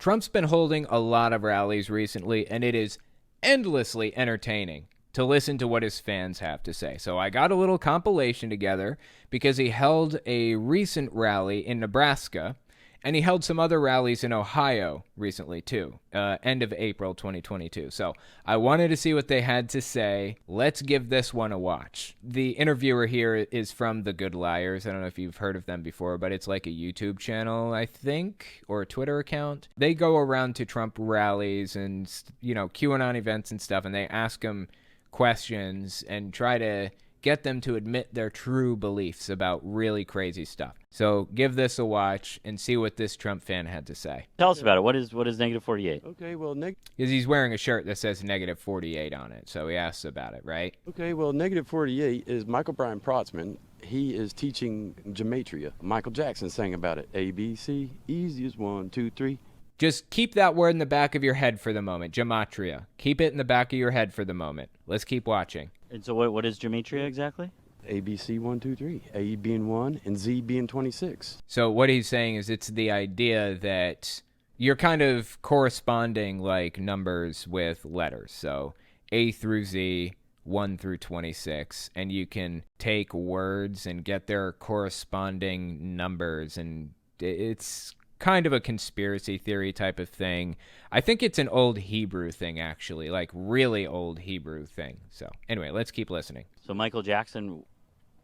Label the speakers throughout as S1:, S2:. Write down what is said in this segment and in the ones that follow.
S1: Trump's been holding a lot of rallies recently, and it is endlessly entertaining to listen to what his fans have to say. So I got a little compilation together because he held a recent rally in Nebraska, and he held some other rallies in Ohio recently, too, end of April 2022. So I wanted to see what they had to say. Let's give this one a watch. The interviewer here is from The Good Liars. I don't know if you've heard of them before, but it's like a YouTube channel, I think, or a Twitter account. They go around to Trump rallies and, QAnon events and stuff, and they ask him questions and try to get them to admit their true beliefs about really crazy stuff. So give this a watch and see what this Trump fan had to say.
S2: Tell us about it. What is negative 48?
S3: Okay, well,
S1: because he's wearing a shirt that says negative 48 on it, so he asks about it, right?
S3: Okay, well, negative 48 is Michael Brian Protzman. He is teaching Gematria. Michael Jackson sang about it. A, B, C, easy as 1, 2, 3.
S1: Just keep that word in the back of your head for the moment. Gematria. Keep it in the back of your head for the moment. Let's keep watching.
S2: And so what is Gematria exactly?
S3: A, B, C, 1, 2, 3. A being 1 and Z being 26.
S1: So what he's saying is it's the idea that you're kind of corresponding like numbers with letters. So A through Z, 1 through 26. And you can take words and get their corresponding numbers. And it's kind of a conspiracy theory type of thing. I think it's an old Hebrew thing, actually, like really old Hebrew thing. So anyway, let's keep listening.
S2: So Michael Jackson,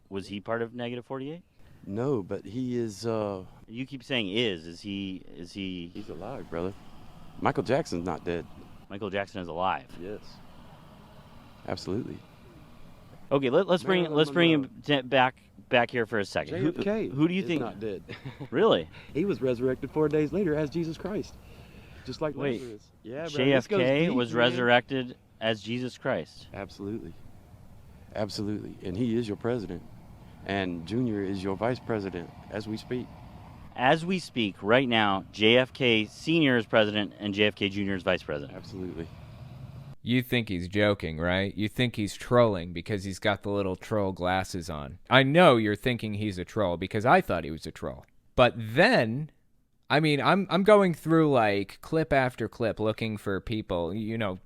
S2: was he part of negative 48?
S3: No, but he is,
S2: You keep saying is he?
S3: He's alive, brother. Michael Jackson's not dead.
S2: Michael Jackson is alive.
S3: Yes. Absolutely.
S2: Okay, let's bring him back here for a second.
S3: JFK
S2: who do you think?
S3: Not dead.
S2: Really?
S3: He was resurrected 4 days later as Jesus Christ, just like
S2: Wait,
S3: Lazarus. Yeah, bro, this goes
S2: JFK
S3: deep,
S2: was
S3: man.
S2: resurrected as Jesus Christ.
S3: Absolutely, and he is your president, and Junior is your vice president as we speak.
S2: As we speak right now, JFK Sr. is president and JFK Jr. is vice president.
S3: Absolutely.
S1: You think he's joking, right? You think he's trolling because he's got the little troll glasses on. I know you're thinking he's a troll because I thought he was a troll. But then, I'm going through like clip after clip looking for people,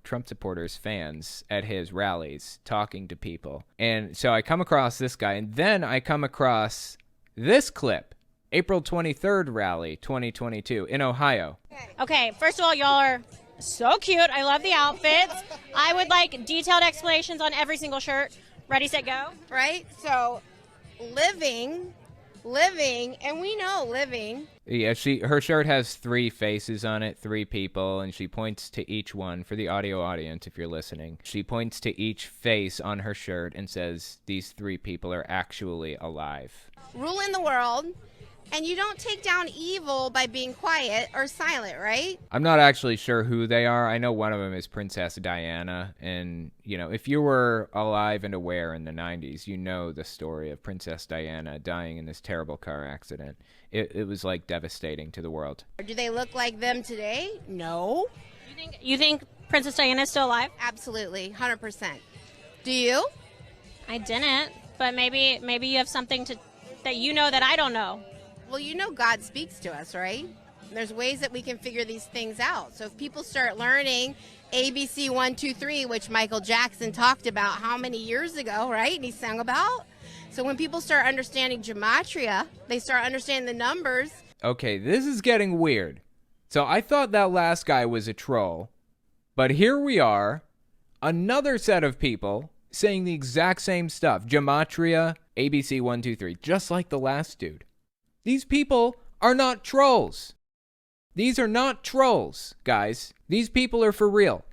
S1: Trump supporters, fans at his rallies, talking to people. And so I come across this guy, and then I come across this clip. April 23rd rally, 2022 in Ohio.
S4: Okay, first of all, y'all are so cute. I love the outfits. I would like detailed explanations on every single shirt. Ready, set, go.
S5: Right? So, living, and we know living.
S1: Yeah, her shirt has 3 faces on it, 3 people, and she points to each one for the audio audience if you're listening. She points to each face on her shirt and says these 3 people are actually alive.
S5: Ruling the world. And you don't take down evil by being quiet or silent, right?
S1: I'm not actually sure who they are. I know one of them is Princess Diana. And, if you were alive and aware in the 90s, you know the story of Princess Diana dying in this terrible car accident. It was, devastating to the world.
S5: Do they look like them today? No.
S4: You think Princess Diana is still alive?
S5: Absolutely, 100%. Do you?
S4: I didn't, but maybe you have something that you know that I don't know.
S5: Well, God speaks to us, right? There's ways that we can figure these things out. So if people start learning ABC 1, 2, 3, which Michael Jackson talked about how many years ago, right? And he sang about. So when people start understanding Gematria, they start understanding the numbers.
S1: Okay, this is getting weird. So I thought that last guy was a troll. But here we are, another set of people saying the exact same stuff. Gematria, ABC 1, 2, 3, just like the last dude. These people are not trolls. These are not trolls, guys. These people are for real.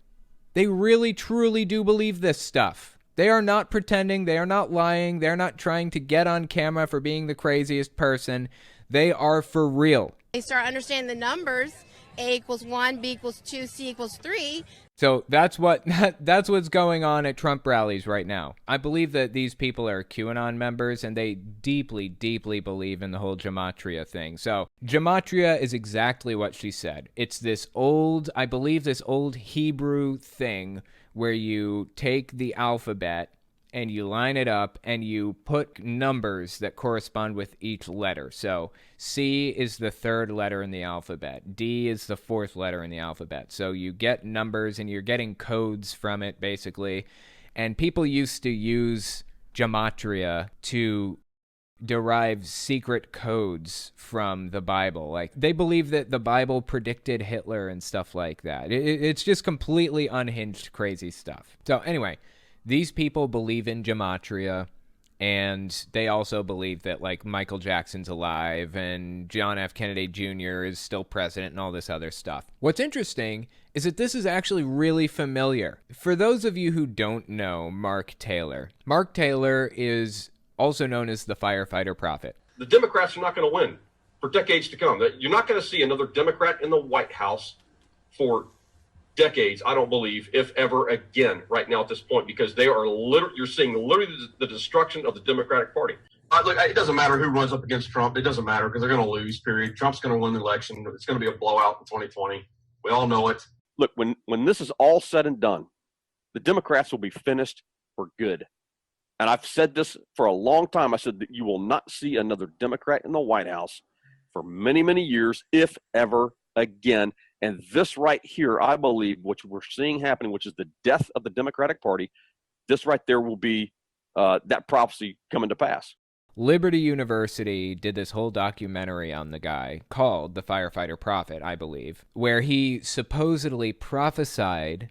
S1: They really, truly do believe this stuff. They are not pretending. They are not lying. They're not trying to get on camera for being the craziest person. They are for real.
S5: They start understanding the numbers. A equals 1, B equals 2, C equals 3.
S1: So that's what's going on at Trump rallies right now. I believe that these people are QAnon members, and they deeply, deeply believe in the whole Gematria thing. So Gematria is exactly what she said. It's this old Hebrew thing where you take the alphabet and you line it up and you put numbers that correspond with each letter. So C is the third letter in the alphabet. D is the fourth letter in the alphabet. So you get numbers and you're getting codes from it, basically. And people used to use Gematria to derive secret codes from the Bible. Like, they believe that the Bible predicted Hitler and stuff like that. It's just completely unhinged, crazy stuff. So anyway, these people believe in Gematria, and they also believe that, like, Michael Jackson's alive and John F. Kennedy Jr. is still president and all this other stuff. What's interesting is that this is actually really familiar. For those of you who don't know Mark Taylor is also known as the firefighter prophet.
S6: The Democrats are not going to win for decades to come. You're not going to see another Democrat in the White House for decades, I don't believe, if ever again, right now at this point, because they are you're seeing literally the destruction of the Democratic Party. Look, it doesn't matter who runs up against Trump. It doesn't matter because they're going to lose, period. Trump's going to win the election. It's going to be a blowout in 2020. We all know it.
S7: Look, when this is all said and done, the Democrats will be finished for good. And I've said this for a long time. I said that you will not see another Democrat in the White House for many, many years, if ever again. And this right here, I believe, which we're seeing happening, which is the death of the Democratic Party, this right there will be that prophecy coming to pass.
S1: Liberty University did this whole documentary on the guy called The Firefighter Prophet, I believe, where he supposedly prophesied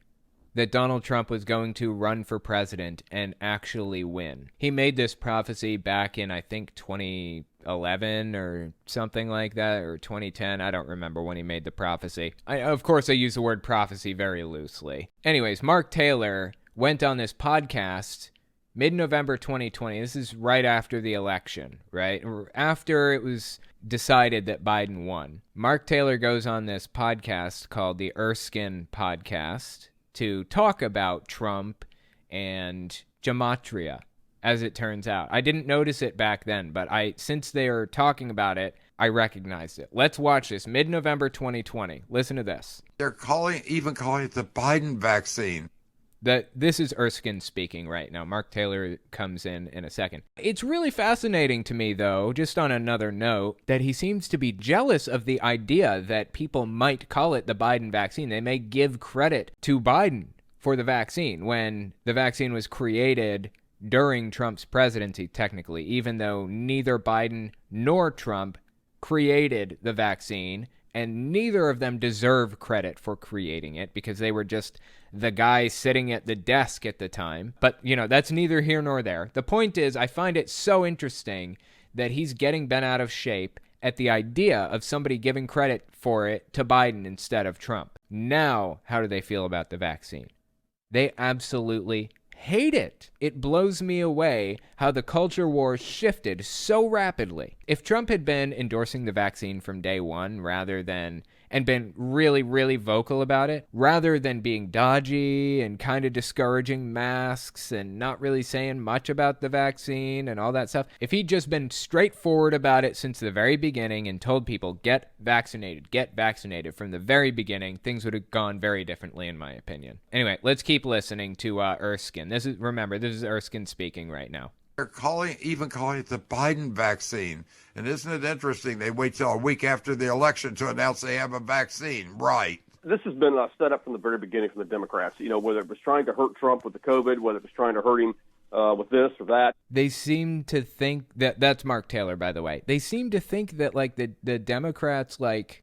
S1: that Donald Trump was going to run for president and actually win. He made this prophecy back in, I think, 2011 or something like that, or 2010. I don't remember when he made the prophecy. Of course, I use the word prophecy very loosely. Anyways, Mark Taylor went on this podcast mid-November 2020. This is right after the election, right? After it was decided that Biden won. Mark Taylor goes on this podcast called the Erskine Podcast to talk about Trump and Gematria, as it turns out. I didn't notice it back then, but since they are talking about it, I recognized it. Let's watch this. Mid-November 2020. Listen to this.
S8: They're even calling it the Biden vaccine.
S1: This is Erskine speaking right now. Mark Taylor comes in a second. It's really fascinating to me, though, just on another note, that he seems to be jealous of the idea that people might call it the Biden vaccine. They may give credit to Biden for the vaccine when the vaccine was created during Trump's presidency, technically, even though neither Biden nor Trump created the vaccine, and neither of them deserve credit for creating it because they were just the guy sitting at the desk at the time. But, that's neither here nor there. The point is, I find it so interesting that he's getting bent out of shape at the idea of somebody giving credit for it to Biden instead of Trump. Now, how do they feel about the vaccine? They absolutely hate it. It blows me away how the culture war shifted so rapidly. If Trump had been endorsing the vaccine from day one and been really, really vocal about it, rather than being dodgy and kind of discouraging masks and not really saying much about the vaccine and all that stuff, if he'd just been straightforward about it since the very beginning and told people, get vaccinated from the very beginning, things would have gone very differently, in my opinion. Anyway, let's keep listening to Erskine. This is Erskine speaking right now.
S8: They're even calling it the Biden vaccine. And isn't it interesting? They wait till a week after the election to announce they have a vaccine. Right.
S7: This has been set up from the very beginning from the Democrats, whether it was trying to hurt Trump with the COVID, whether it was trying to hurt him with this or that.
S1: They seem to think that's Mark Taylor, by the way. They seem to think that the Democrats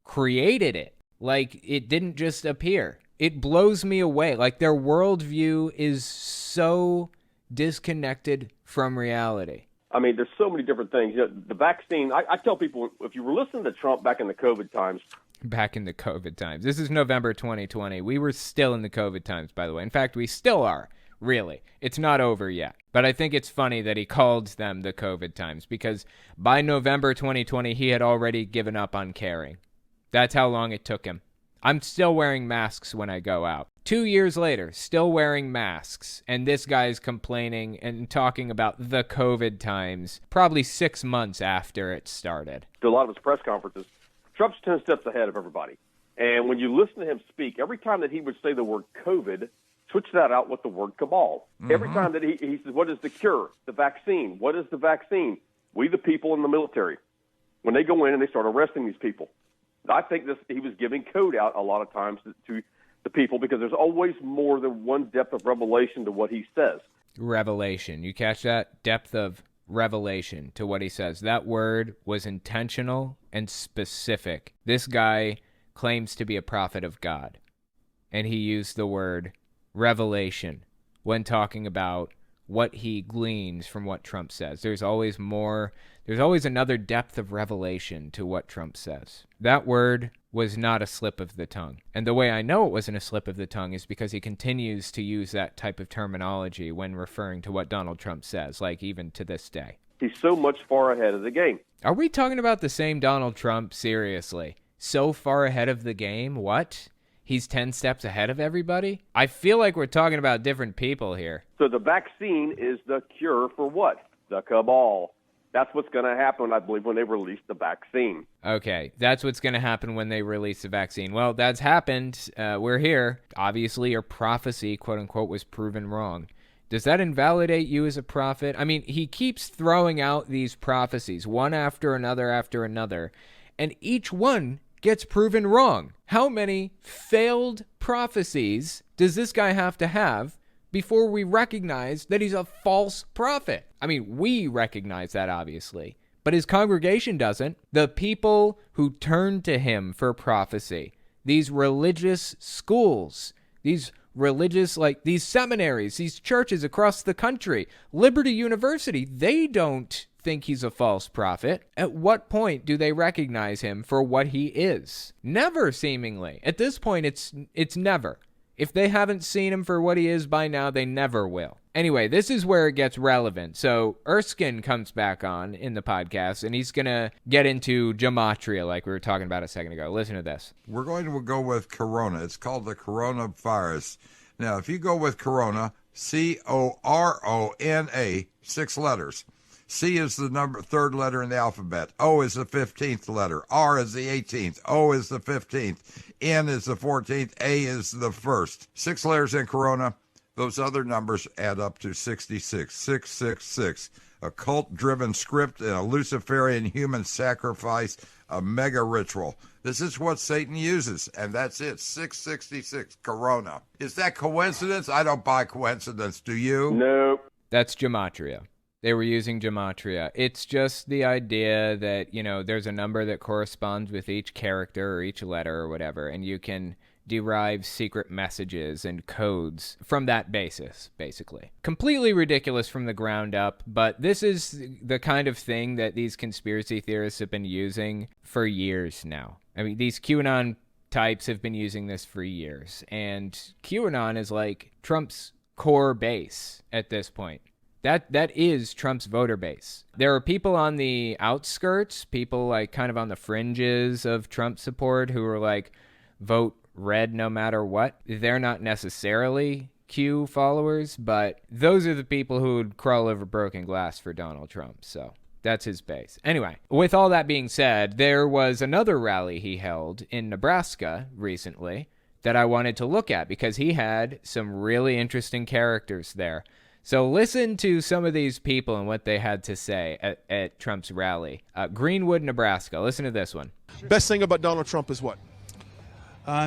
S1: created it. It didn't just appear. It blows me away. Their worldview is so disconnected from reality.
S7: I mean, there's so many different things. The vaccine, I tell people, if you were listening to Trump back in the COVID times.
S1: This is November 2020. We were still in the COVID times, by the way. In fact, we still are, really. It's not over yet. But I think it's funny that he called them the COVID times because by November 2020, he had already given up on caring. That's how long it took him. I'm still wearing masks when I go out. 2 years later, still wearing masks, and this guy's complaining and talking about the COVID times probably 6 months after it started.
S7: To a lot of his press conferences, Trump's 10 steps ahead of everybody. And when you listen to him speak, every time that he would say the word COVID, Switch that out with the word cabal. Every time that he says, what is the cure? The vaccine. What is the vaccine? We, the people in the military, when they go in and they start arresting these people. I think he was giving code out a lot of times to the people because there's always more than one depth of revelation to what he says.
S1: Revelation. You catch that? Depth of revelation to what he says. That word was intentional and specific. This guy claims to be a prophet of God, and he used the word revelation when talking about what he gleans from what Trump says. There's always more. There's always another depth of revelation to what Trump says. That word was not a slip of the tongue. And the way I know it wasn't a slip of the tongue is because he continues to use that type of terminology when referring to what Donald Trump says, like even to this day.
S7: He's so much far ahead of the game.
S1: Are we talking about the same Donald Trump? Seriously? So far ahead of the game? What? He's 10 steps ahead of everybody? I feel like we're talking about different people here.
S7: So the vaccine is the cure for what? The cabal. That's what's going to happen, I believe, when they release the vaccine.
S1: Okay, that's what's going to happen when they release the vaccine. Well, that's happened. We're here. Obviously, your prophecy, quote unquote, was proven wrong. Does that invalidate you as a prophet? I mean, he keeps throwing out these prophecies, one after another, and each one gets proven wrong. How many failed prophecies does this guy have to have before we recognize that he's a false prophet? I mean, we recognize that, obviously, but his congregation doesn't. The people who turn to him for prophecy, these religious schools, these religious, like these seminaries, these churches across the country, Liberty University, they don't think he's a false prophet. At what point do they recognize him for what he is? Never, seemingly. At this point, it's never. If they haven't seen him for what he is by now, they never will. Anyway, this is where it gets relevant. So Erskine comes back on in the podcast, and he's going to get into Gematria like we were talking about a second ago. Listen to this.
S8: We're going to go with corona. It's called the coronavirus. Now, if you go with corona, C-O-R-O-N-A, 6 letters. C is the third letter in the alphabet. O is the 15th letter. R is the 18th. O is the 15th. N is the 14th. A is the 1st. 6 letters in corona. Those other numbers add up to 66. 666. A cult-driven script and a Luciferian human sacrifice, a mega ritual. This is what Satan uses, and that's it. 666, corona. Is that coincidence? I don't buy coincidence. Do you?
S7: Nope.
S1: That's Gematria. They were using Gematria. It's just the idea that, there's a number that corresponds with each character or each letter or whatever, and you can derive secret messages and codes from that basis, basically. Completely ridiculous from the ground up, but this is the kind of thing that these conspiracy theorists have been using for years now. I mean, these QAnon types have been using this for years, and QAnon is like Trump's core base at this point. That is Trump's voter base. There are people on the outskirts, people like kind of on the fringes of Trump support who are like, vote red no matter what. They're not necessarily Q followers, but those are the people who would crawl over broken glass for Donald Trump. So that's his base. Anyway, with all that being said, there was another rally he held in Nebraska recently that I wanted to look at because he had some really interesting characters there. So listen to some of these people and what they had to say at Trump's rally. Greenwood, Nebraska. Listen to this one.
S9: Best thing about Donald Trump is what?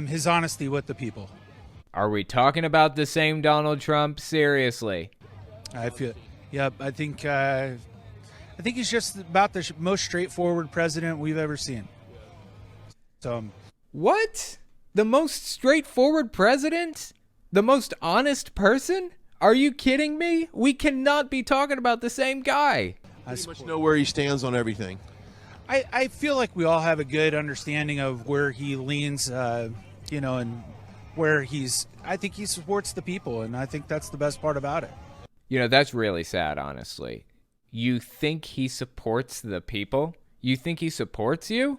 S10: His honesty with the people.
S1: Are we talking about the same Donald Trump? Seriously.
S10: I think he's just about the most straightforward president we've ever seen. So,
S1: what? The most straightforward president? The most honest person? Are you kidding me? We cannot be talking about the same guy.
S9: I pretty much know where he stands on everything.
S10: I feel like we all have a good understanding of where he leans, and where I think he supports the people, and I think that's the best part about it.
S1: That's really sad, honestly. You think he supports the people? You think he supports you?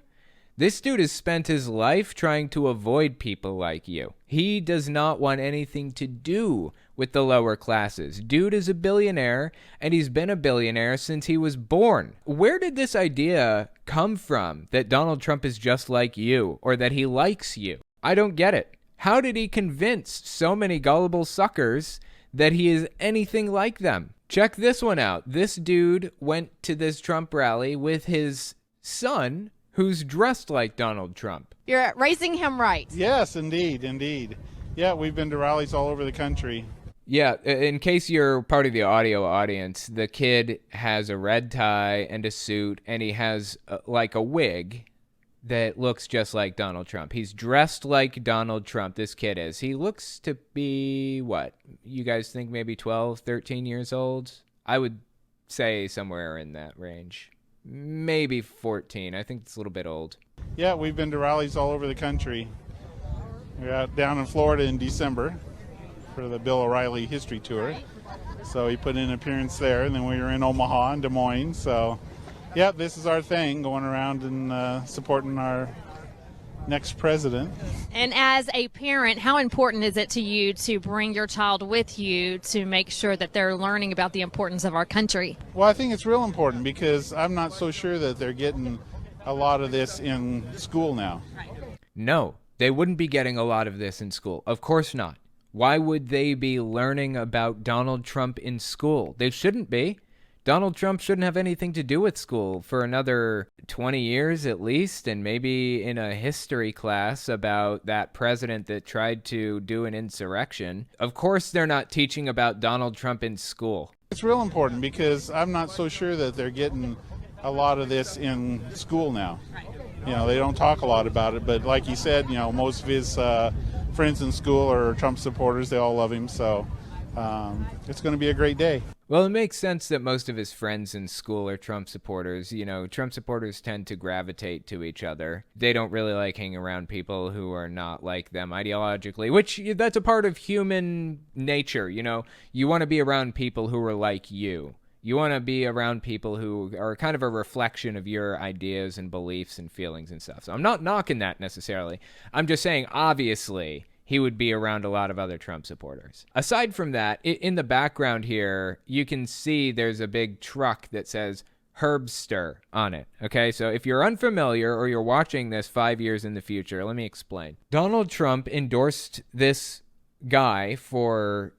S1: This dude has spent his life trying to avoid people like you. He does not want anything to do with the lower classes. Dude is a billionaire, and he's been a billionaire since he was born. Where did this idea come from that Donald Trump is just like you, or that he likes you? I don't get it. How did he convince so many gullible suckers that he is anything like them? Check this one out. This dude went to this Trump rally with his son, who's dressed like Donald Trump.
S4: You're raising him right.
S10: Yes, indeed. Yeah, we've been to rallies all over the country.
S1: Yeah, in case you're part of the audio audience, the kid has a red tie and a suit, and he has like a wig that looks just like Donald Trump. He's dressed like Donald Trump, this kid is. He looks to be, what, you guys think maybe 12, 13 years old? I would say somewhere in that range. Maybe 14. I think it's a little bit old.
S10: Yeah, we've been to rallies all over the country. We're out down in Florida in December for the Bill O'Reilly History Tour. So he put in an appearance there, and then we were in Omaha and Des Moines. So, yeah, this is our thing, going around and supporting our next president.
S4: And as a parent, how important is it to you to bring your child with you to make sure that they're learning about the importance of our country?
S10: Well, I think it's real important because I'm not so sure that they're getting a lot of this in school now.
S1: No, they wouldn't be getting a lot of this in school. Of course not. Why would they be learning about Donald Trump in school? They shouldn't be. Donald Trump shouldn't have anything to do with school for another 20 years at least, and maybe in a history class about that president that tried to do an insurrection. Of course they're not teaching about Donald Trump in school.
S10: It's real important because I'm not so sure that they're getting a lot of this in school now. You know, they don't talk a lot about it, but like you said, you know, most of his friends in school are Trump supporters. They all love him, so it's going to be a great day.
S1: Well, it makes sense that most of his friends in school are Trump supporters. You know, Trump supporters tend to gravitate to each other. They don't really like hanging around people who are not like them ideologically, which that's a part of human nature. You know, you want to be around people who are like you. You want to be around people who are kind of a reflection of your ideas and beliefs and feelings and stuff. So I'm not knocking that necessarily. I'm just saying, obviously, he would be around a lot of other Trump supporters. Aside from that, in the background here, you can see there's a big truck that says Herbster on it. Okay, so if you're unfamiliar or you're watching this 5 years in the future, let me explain. Donald Trump endorsed this guy for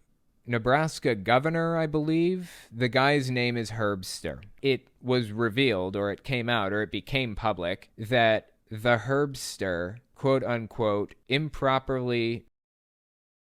S1: Nebraska governor, I believe. The guy's name is Herbster. It was revealed, or it came out, or it became public, that the Herbster, quote unquote, improperly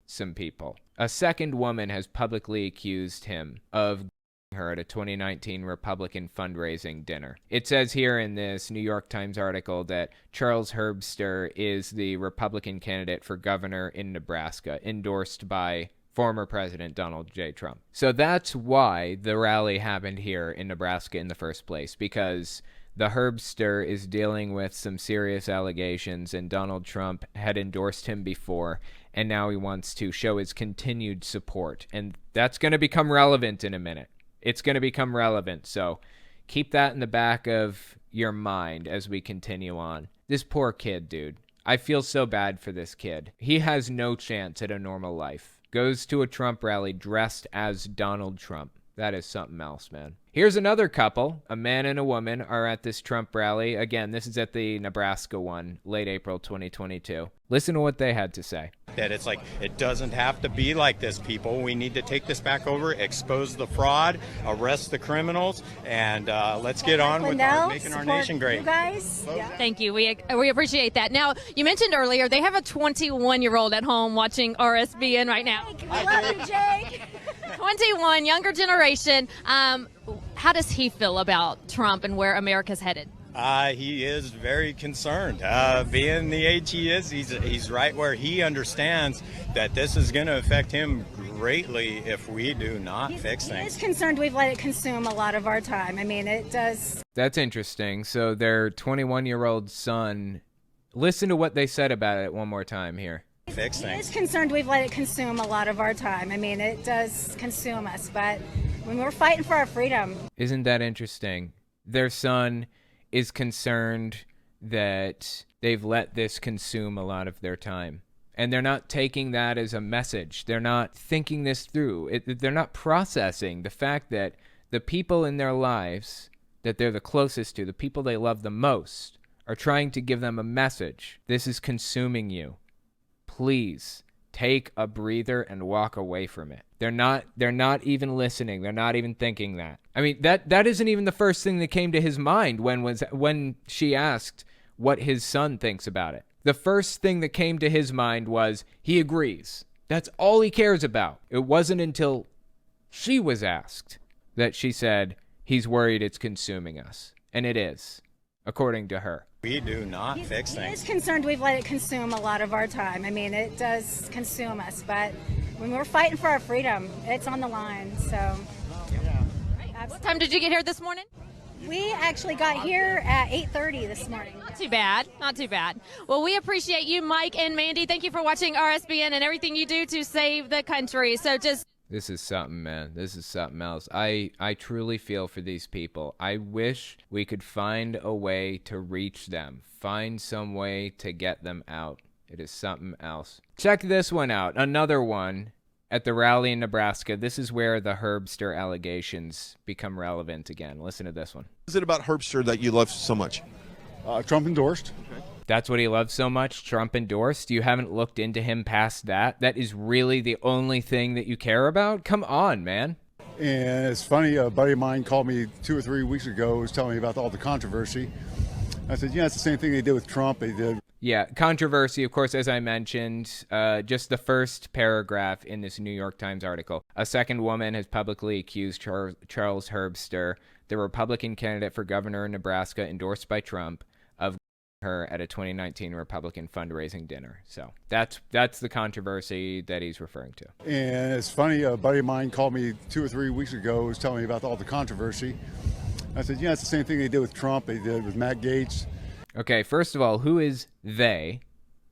S1: some people. A second woman has publicly accused him of her at a 2019 Republican fundraising dinner. It says here in this New York Times article that Charles Herbster is the Republican candidate for governor in Nebraska, endorsed by former President Donald J. Trump. So that's why the rally happened here in Nebraska in the first place, because the Herbster is dealing with some serious allegations, and Donald Trump had endorsed him before, and now he wants to show his continued support. And that's going to become relevant in a minute. It's going to become relevant, so keep that in the back of your mind as we continue on. This poor kid, dude. I feel so bad for this kid. He has no chance at a normal life. Goes to a Trump rally dressed as Donald Trump. That is something else, man. Here's another couple. A man and a woman are at this Trump rally. Again, this is at the Nebraska one, late April 2022. Listen to what they had to say.
S11: That it's like, it doesn't have to be like this, people. We need to take this back over, expose the fraud, arrest the criminals, and let's get on with making our nation great.
S4: You guys. Yeah. Thank you. We appreciate that. Now, you mentioned earlier they have a 21-year-old at home watching RSBN right now.
S5: I love you, Jake.
S4: 21, younger generation. How does he feel about Trump and where America's headed?
S11: He is very concerned. Being the age he is, he's right where he understands that this is going to affect him greatly if we do not fix things.
S12: He's concerned we've let it consume a lot of our time. I mean, it does.
S1: That's interesting. So their 21-year-old son, listen to what they said about it one more time here.
S11: Fix things.
S12: He's concerned we've let it consume a lot of our time. I mean, it does consume us, but when we're fighting for our freedom.
S1: Isn't that interesting? Their son is concerned that they've let this consume a lot of their time. And they're not taking that as a message. They're not thinking this through. They're not processing the fact that the people in their lives that they're the closest to, the people they love the most, are trying to give them a message. This is consuming you. please take a breather and walk away from it. They're not even listening. They're not even thinking that. I mean, that isn't even the first thing that came to his mind when she asked what his son thinks about it. The first thing that came to his mind was he agrees. That's all he cares about. It wasn't until she was asked that she said he's worried it's consuming us. And it is, according to her.
S11: We do not fix things.
S12: He's concerned we've let it consume a lot of our time. I mean, it does consume us, but when we're fighting for our freedom, it's on the line. So,
S13: What time did you get here this morning?
S12: we actually got here at 8:30 this morning.
S13: Not too bad. Not too bad. Well, we appreciate you, Mike and Mandy. Thank you for watching RSBN and everything you do to save the country. So just
S1: This is something, man. This is something else. I truly feel for these people. I wish we could find a way to reach them. Find some way to get them out. It is something else. Check this one out. Another one at the rally in Nebraska. This is where the Herbster allegations become relevant again. Listen to this one.
S9: What is it about Herbster that you love so much?
S14: Trump endorsed.
S1: That's what he loves so much? Trump endorsed? You haven't looked into him past that? That is really the only thing that you care about? Come on, man.
S14: And it's funny, a buddy of mine called me 2 or 3 weeks ago, was telling me about all the controversy. I said, yeah, it's the same thing they did with Trump. They did.
S1: Yeah, controversy, of course, as I mentioned, just the first paragraph in this New York Times article. A second woman has publicly accused Charles Herbster, the Republican candidate for governor in Nebraska endorsed by Trump, of her at a 2019 Republican fundraising dinner. So that's the controversy that he's referring to.
S14: And it's funny, a buddy of mine called me 2 or 3 weeks ago, was telling me about all the controversy. I said, yeah, it's the same thing they did with Trump. They did with Matt Gaetz.
S1: Okay, first of all, who is they?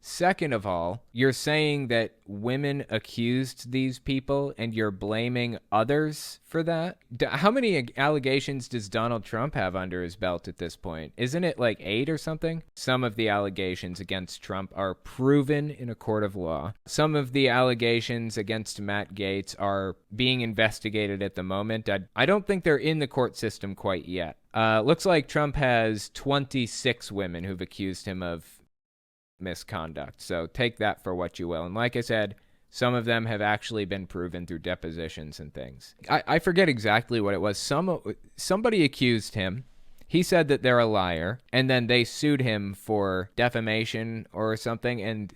S1: Second of all, you're saying that women accused these people and you're blaming others for that? How many allegations does Donald Trump have under his belt at this point? Isn't it like 8 or something? Some of the allegations against Trump are proven in a court of law. Some of the allegations against Matt Gaetz are being investigated at the moment. I don't think they're in the court system quite yet. Looks like Trump has 26 women who've accused him of misconduct. So take that for what you will. And like I said, some of them have actually been proven through depositions and things. I forget exactly what it was. Somebody accused him. He said that they're a liar, and then they sued him for defamation or something, and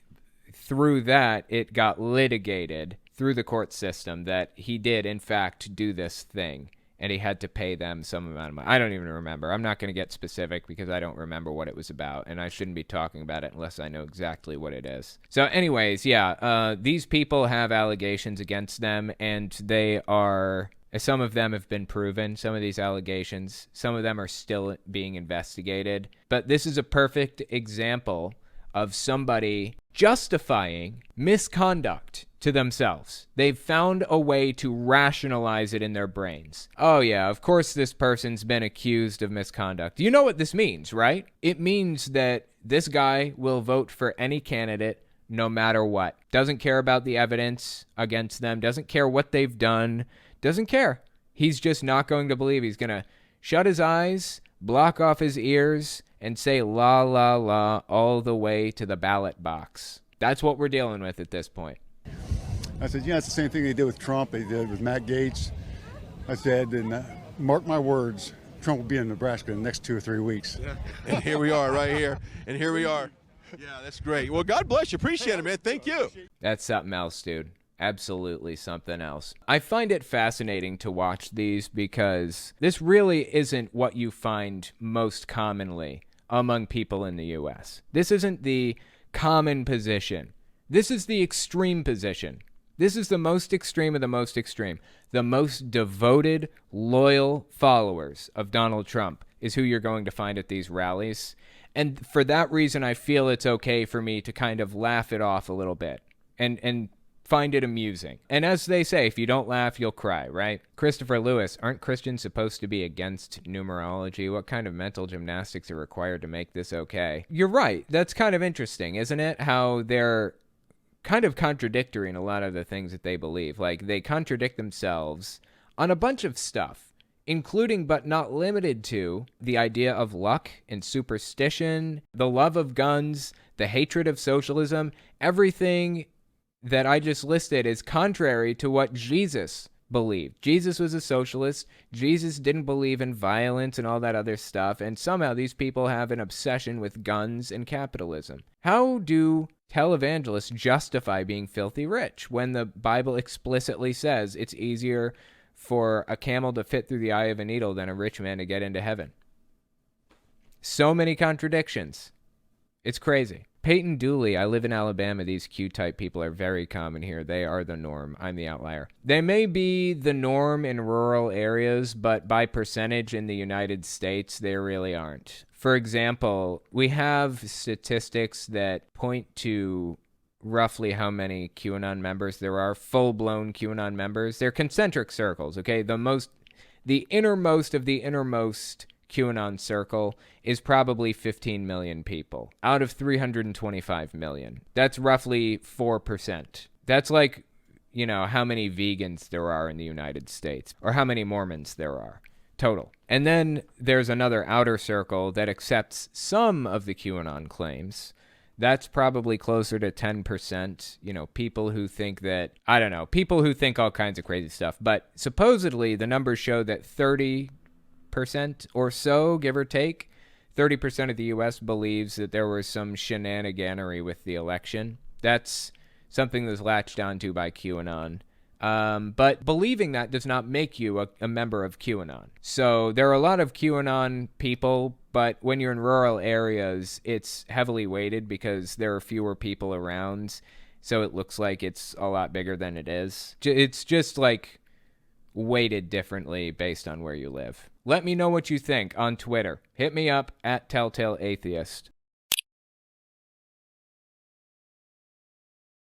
S1: through that, it got litigated through the court system that he did, in fact, do this thing. And he had to pay them some amount of money. I don't even remember. I'm not going to get specific because I don't remember what it was about, and I shouldn't be talking about it unless I know exactly what it is. So anyways, yeah, these people have allegations against them, and they are, some of them have been proven, some of these allegations. Some of them are still being investigated. But this is a perfect example of somebody justifying misconduct to themselves. They've found a way to rationalize it in their brains. Oh yeah, of course this person's been accused of misconduct. You know what this means, right? It means that this guy will vote for any candidate no matter what. Doesn't care about the evidence against them, doesn't care what they've done, doesn't care. He's just not going to believe. He's going to shut his eyes, block off his ears, and say la la la all the way to the ballot box. That's what we're dealing with at this point.
S14: I said, yeah, it's the same thing they did with Trump. They did with Matt Gaetz. I said, and mark my words, Trump will be in Nebraska in the next 2 or 3 weeks.
S9: Yeah. And here we are right here. And here we are. Yeah, that's great. Well, God bless you. Appreciate it, man. Thank you.
S1: That's something else, dude. Absolutely something else. I find it fascinating to watch these because this really isn't what you find most commonly among people in the U.S. This isn't the common position. This is the extreme position. This is the most extreme of the most extreme. The most devoted, loyal followers of Donald Trump is who you're going to find at these rallies. And for that reason, I feel it's okay for me to kind of laugh it off a little bit and find it amusing. And as they say, if you don't laugh, you'll cry, right? Christopher Lewis, aren't Christians supposed to be against numerology? What kind of mental gymnastics are required to make this okay? You're right. That's kind of interesting, isn't it? How they're kind of contradictory in a lot of the things that they believe. Like, they contradict themselves on a bunch of stuff. including but not limited to the idea of luck and superstition, the love of guns, the hatred of socialism. Everything that I just listed is contrary to what Jesus believed. Jesus was a socialist. Jesus didn't believe in violence and all that other stuff. And somehow these people have an obsession with guns and capitalism. How do televangelists justify being filthy rich when the Bible explicitly says it's easier for a camel to fit through the eye of a needle than a rich man to get into heaven? So many contradictions. It's crazy. Peyton Dooley, I live in Alabama. These Q-type people are very common here. They are the norm. I'm the outlier. They may be the norm in rural areas, but by percentage in the United States, they really aren't. For example, we have statistics that point to roughly how many QAnon members there are, full-blown QAnon members. They're concentric circles, okay? The innermost of the innermost QAnon circle is probably 15 million people out of 325 million. That's roughly 4%. That's like, how many vegans there are in the United States, or how many Mormons there are total. And then there's another outer circle that accepts some of the QAnon claims. That's probably closer to 10%, people who think that, people who think all kinds of crazy stuff. But supposedly the numbers show that 30% or so, give or take, 30% of the U.S. believes that there was some shenaniganery with the election. That's something that's latched onto by QAnon. But believing that does not make you a member of QAnon. So there are a lot of QAnon people, but when you're in rural areas, it's heavily weighted because there are fewer people around. So it looks like it's a lot bigger than it is. It's just like weighted differently based on where you live. Let me know what you think on Twitter. Hit me up at TelltaleAtheist.